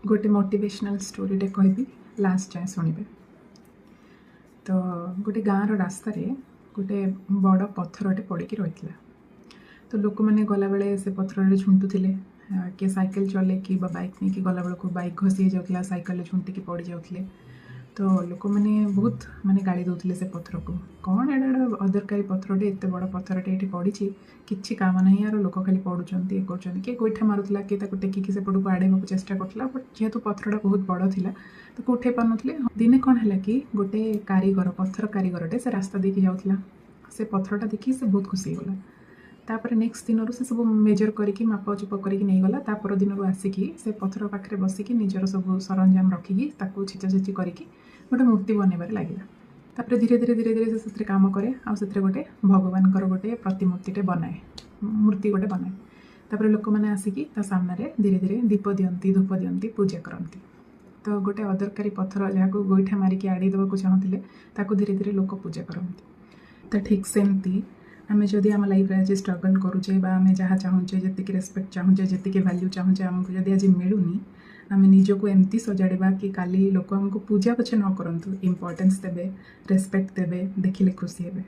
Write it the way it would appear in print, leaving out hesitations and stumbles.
गोटे मोटिवेशनल स्टोरीटे कहबी लास्ट जाए शुणवे। तो गोटे गाँव रास्ता गोटे बड़ पत्थरटे पड़ी रही। तो लोक मैंने गला बेले से पत्थर झुंटुले किए साइकिल चले कि बाइक नहीं कि गला बेलू बाइक घसी जाऊला साइकिल झुंटिकी पड़ जाते। तो लोक मैंने बहुत माने गाड़ी दौले से पत्थर को कौन एडा अदरकारी पत्थरटे एत बड़ पत्थरटे ये पड़ी कि काम ना यार लोक खाली पड़ुंट ये कर किए गोईठा मारूला किए टेकिकी सेपट को आड़े चेष्टा करूला बट जेहेतु पत्थरटा बहुत बड़ था तो उठे पार नुले। दिने कौन है कि गोटे कारीगर पत्थर कारीगरटे से रास्ता देखी जाऊला से पत्थरटा देखी से बहुत खुशी होगा। तापर नेक्स्ट दिन से सब मेजर करके माप चुप करके नहीं गला। तापर दिन आसिकी से पत्थर पाखे बसिकी निजर सब सरंजाम रखिकी छेचा छेची करके गोटे मूर्ति बनइबार लगे। तापर धीरे धीरे धीरे धीरे से काम करे आउे गोटे भगवान गोटे प्रतिमूर्तिटे बनाए मूर्ति गोटे बनाए। तापर लोक मैंने आसिकी सामने धीरे धीरे दीप दियंती धूप दियंती पूजा करती। तो गोटे अदरकारी पत्थर जहाँ को गोईठा मारिकी आड़ी देवाक चाहूले ताकू धीरे धीरे लोक पूजा करती। तो ठीक सेमती आम जदि आम लाइफ आज स्ट्रगल करुचे आम जहाँ चाहूचे जी रेस्पेक्ट चाहूचे जी वैल्यू चाहूचे आमको जदि आज मिलूनी आम निजको एमती सजाड़ा कि काली लोक आमको पूजा पछे न करंतु इम्पोर्टेंस देवे रेस्पेक्ट देवे देखिले खुशी हे।